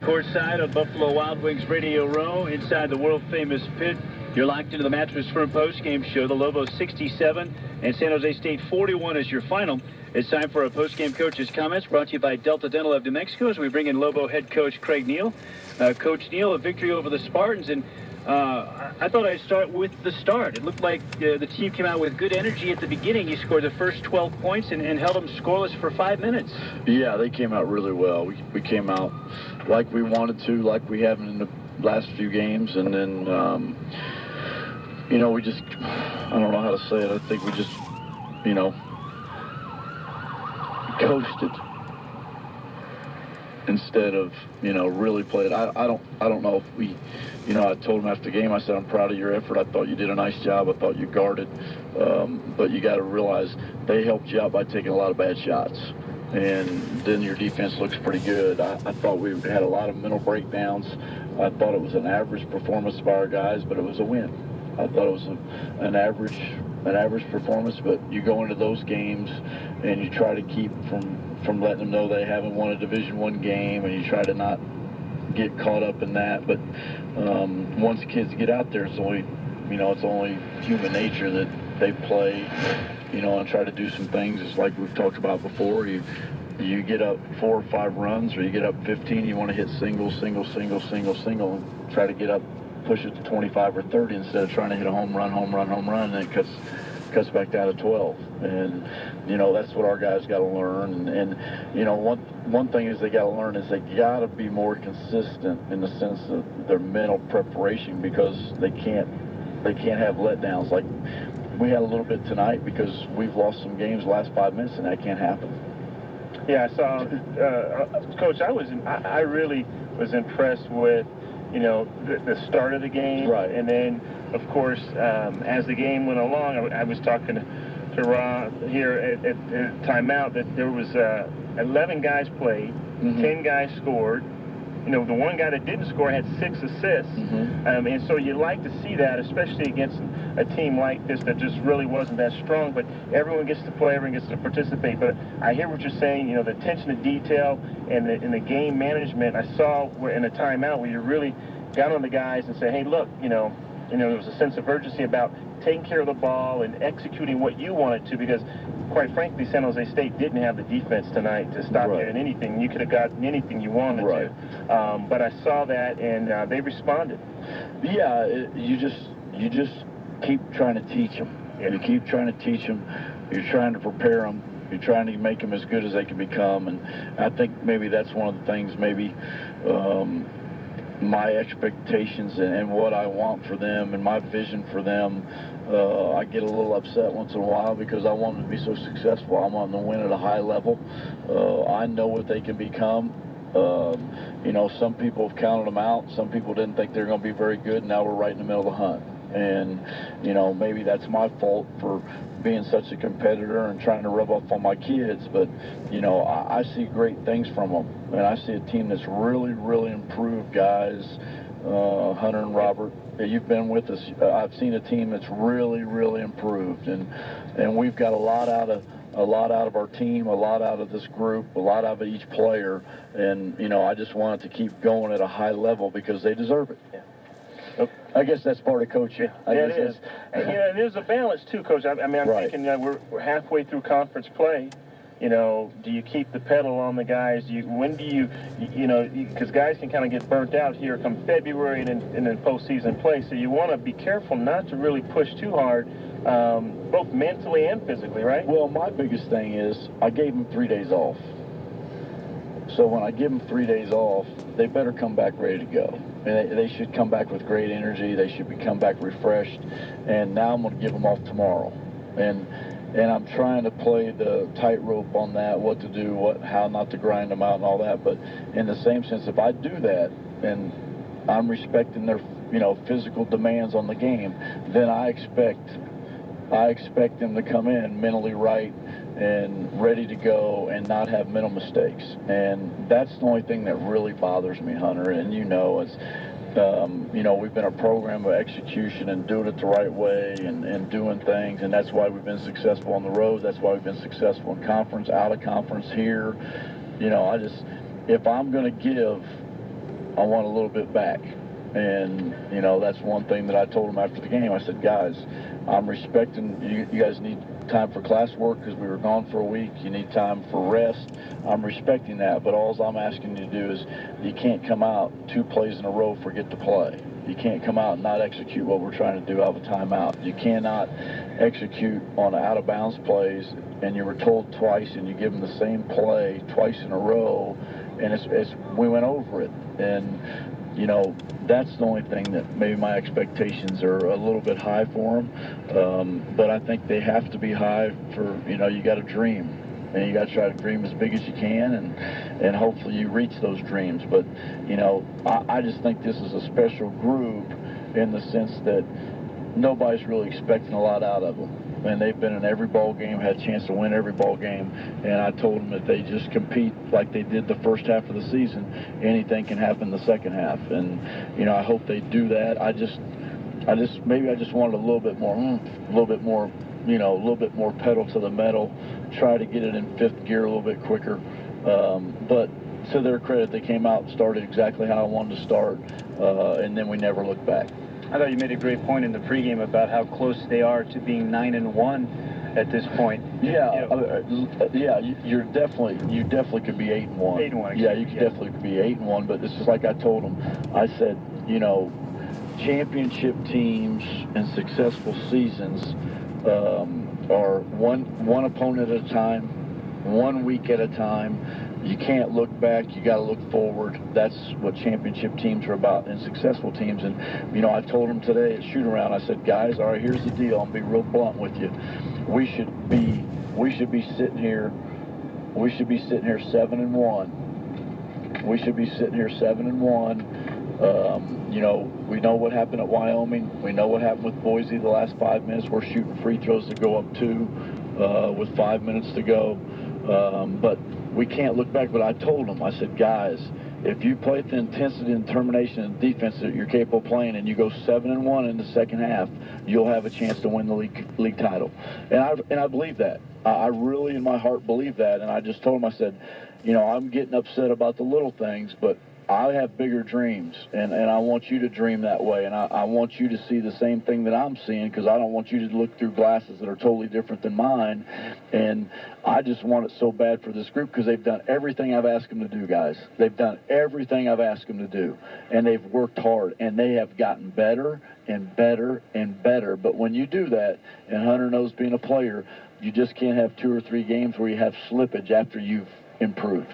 Courtside of Buffalo Wild Wings Radio Row, inside the world-famous pit. You're locked into the Mattress Firm post-game show. The Lobos 67 and San Jose State 41 is your final. It's time for our post-game coach's comments, brought to you by Delta Dental of New Mexico, as we bring in Lobo head coach Craig Neal. Coach Neal, a victory over the Spartans, and I thought I'd start with the start. It looked like the team came out with good energy at the beginning. You scored the first 12 points and held them scoreless for 5 minutes. Yeah, they came out really well. We came out like we wanted to, like we have in the last few games, and then, we just, I don't know how to say it. I think we just, coasted instead of, really played. I don't know if we, I told him after the game, I said, I'm proud of your effort. I thought you did a nice job. I thought you guarded. But you got to realize they helped you out by taking a lot of bad shots. And then your defense looks pretty good. I thought we had a lot of mental breakdowns. I thought it was an average performance by our guys, but it was a win. I thought it was an average performance, but you go into those games and you try to keep from letting them know they haven't won a Division I game, and you try to not get caught up in that. But once kids get out there, it's only human nature that they play, and try to do some things. It's like we've talked about before. You get up 4 or 5 runs, or you get up 15, you want to hit single, and try to get up, push it to 25 or 30 instead of trying to hit a home run, and it cuts back down to 12. And, that's what our guys got to learn. And one thing is they got to learn is they got to be more consistent in the sense of their mental preparation, because they can't have letdowns. Like we had a little bit tonight because we've lost some games the last 5 minutes, and that can't happen. Yeah, I saw, Coach, I really was impressed with, the start of the game. Right. And then, of course, as the game went along, I was talking to Rob here at timeout that there was 11 guys played, 10 guys scored. The one guy that didn't score had 6 assists. And so you like to see that, especially against a team like this that just really wasn't that strong. But everyone gets to play, everyone gets to participate. But I hear what you're saying, the attention to detail and the game management. I saw where in a timeout where you really got on the guys and say, hey, look, there was a sense of urgency about taking care of the ball and executing what you wanted to, because quite frankly, San Jose State didn't have the defense tonight to stop you in anything. You could have gotten anything you wanted to. But I saw that, and they responded. Yeah, you just keep trying to teach them. Yeah. You keep trying to teach them. You're trying to prepare them. You're trying to make them as good as they can become. And I think maybe that's one of the things, my expectations and what I want for them and my vision for them. I get a little upset once in a while because I want them to be so successful. I want them to win at a high level. I know what they can become. Some people have counted them out. Some people didn't think they were going to be very good. Now we're right in the middle of the hunt. And, maybe that's my fault for being such a competitor and trying to rub off on my kids. But, I see great things from them. And I see a team that's really, really improved, guys. Hunter and Robert, you've been with us. I've seen a team that's really, really improved. And we've got a lot out of our team, a lot out of this group, a lot out of each player. And, I just want it to keep going at a high level because they deserve it. Yeah. I guess that's part of coaching. Yeah, it is. And, there's a balance, too, Coach. I'm thinking we're halfway through conference play. Do you keep the pedal on the guys? When do you because guys can kind of get burnt out here come February and then postseason play. So you want to be careful not to really push too hard, both mentally and physically, right? Well, my biggest thing is I gave them 3 days off. So when I give them 3 days off, they better come back ready to go. And they should come back with great energy. They should come back refreshed. And now I'm going to give them off tomorrow. And I'm trying to play the tightrope on that, what to do, how not to grind them out and all that. But in the same sense, if I do that and I'm respecting their, physical demands on the game, then I expect them to come in mentally right and ready to go and not have mental mistakes. And that's the only thing that really bothers me, Hunter. And it's we've been a program of execution and doing it the right way and doing things, and that's why we've been successful on the road. That's why we've been successful in conference, out of conference, here. If I'm going to give I want a little bit back. And, you know, that's one thing that I told them after the game. I said, guys, I'm respecting, you guys need time for classwork because we were gone for a week. You need time for rest. I'm respecting that. But all I'm asking you to do is you can't come out 2 plays in a row, forget to play. You can't come out and not execute what we're trying to do out of a timeout. You cannot execute on out-of-bounds plays, and you were told twice, and you give them the same play twice in a row, and we went over it. And, you know, that's the only thing that maybe my expectations are a little bit high for them. But I think they have to be high for, you know, you got to dream. And you got to try to dream as big as you can, and hopefully you reach those dreams. But, you know, I just think this is a special group in the sense that nobody's really expecting a lot out of them. And they've been in every ball game, had a chance to win every ball game. And I told them that they just compete like they did the first half of the season. Anything can happen the second half. And, you know, I hope they do that. I just wanted a little bit more, you know, a little bit more pedal to the metal, try to get it in 5th gear a little bit quicker. But to their credit, they came out and started exactly how I wanted to start, and then we never looked back. I thought you made a great point in the pregame about how close they are to being 9-1 at this point. Yeah, you definitely could be 8-1. 8-1. Yeah, you could definitely be 8-1. But this is like I told them. I said, you know, championship teams and successful seasons are one opponent at a time, 1 week at a time. You can't look back. You got to look forward. That's what championship teams are about, and successful teams. And, you know, I told them today at shoot-around, I said, guys, all right, here's the deal. I'll be real blunt with you. We should be sitting here 7-1. We should be sitting here 7-1. You know, we know what happened at Wyoming. We know what happened with Boise the last 5 minutes. We're shooting free throws to go up 2 with 5 minutes to go. But we can't look back. But I told them, I said, guys, if you play with the intensity and determination and defense that you're capable of playing, and you go 7-1 in the second half, you'll have a chance to win the league title. And I believe that. I really, in my heart, believe that. And I just told them, I said, you know, I'm getting upset about the little things, but I have bigger dreams, and I want you to dream that way, and I want you to see the same thing that I'm seeing, because I don't want you to look through glasses that are totally different than mine. And I just want it so bad for this group, because they've done everything I've asked them to do, guys. They've done everything I've asked them to do, and they've worked hard, and they have gotten better and better and better. But when you do that, and Hunter knows being a player, you just can't have 2 or 3 games where you have slippage after you've improved.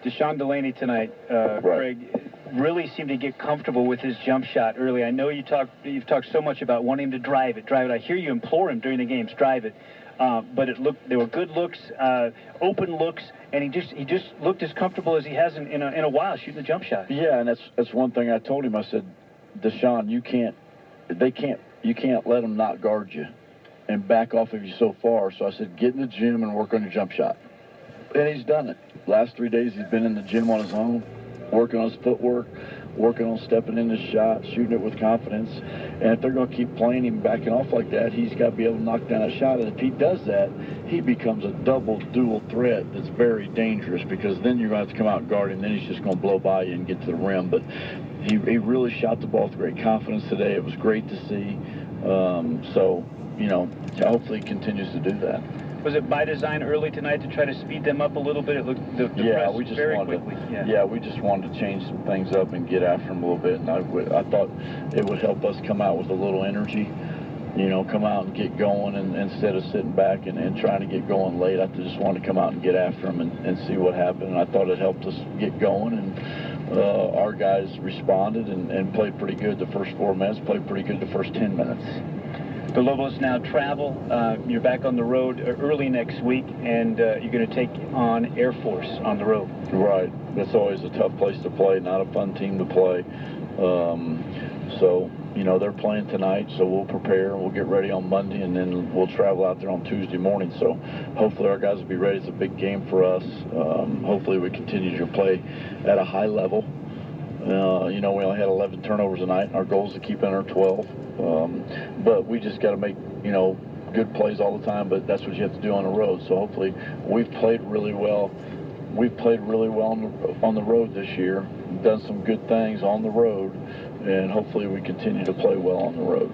Deshaun Delaney tonight, Right. Craig, really seemed to get comfortable with his jump shot early. I know you've talked so much about wanting him to drive it. I hear you implore him during the games, drive it. But they were good looks, open looks, and he just looked as comfortable as he has in a while shooting the jump shot. Yeah, and that's one thing I told him. I said, Deshaun, you can't let them not guard you and back off of you so far. So I said, get in the gym and work on your jump shot. And he's done it. Last 3 days he's been in the gym on his own, working on his footwork, working on stepping in his shot, shooting it with confidence. And if they're going to keep playing him backing off like that, he's got to be able to knock down a shot. And if he does that, he becomes a dual threat that's very dangerous, because then you're going to have to come out and guard him. Then he's just going to blow by you and get to the rim. But he really shot the ball with great confidence today. It was great to see. So, you know, hopefully he continues to do that. Was it by design early tonight to try to speed them up a little bit? It looked yeah, we just very wanted quickly. we just wanted to change some things up and get after them a little bit. And I thought it would help us come out with a little energy, you know, come out and get going, and instead of sitting back and trying to get going late. I just wanted to come out and get after them and see what happened. And I thought it helped us get going, and our guys responded and played pretty good the first 4 minutes, played pretty good the first 10 minutes. The Lobos now travel. You're back on the road early next week, and you're going to take on Air Force on the road. Right. That's always a tough place to play, not a fun team to play. So, you know, they're playing tonight, so we'll prepare. We'll get ready on Monday, and then we'll travel out there on Tuesday morning. So hopefully our guys will be ready. It's a big game for us. Hopefully we continue to play at a high level. You know, we only had 11 turnovers tonight, and our goal is to keep under 12. But we just got to make, you know, good plays all the time, but that's what you have to do on the road. So hopefully we've played really well we've played really well on the road this year, done some good things on the road, and hopefully we continue to play well on the road.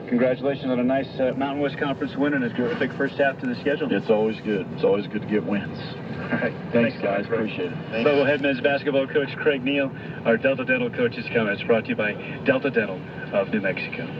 Congratulations on a nice Mountain West Conference win and a terrific first half to the schedule. It's always good. It's always good to get wins. All right. Thanks guys. Appreciate it. Level Head men's basketball coach Craig Neal. Our Delta Dental coaches comments brought to you by Delta Dental of New Mexico.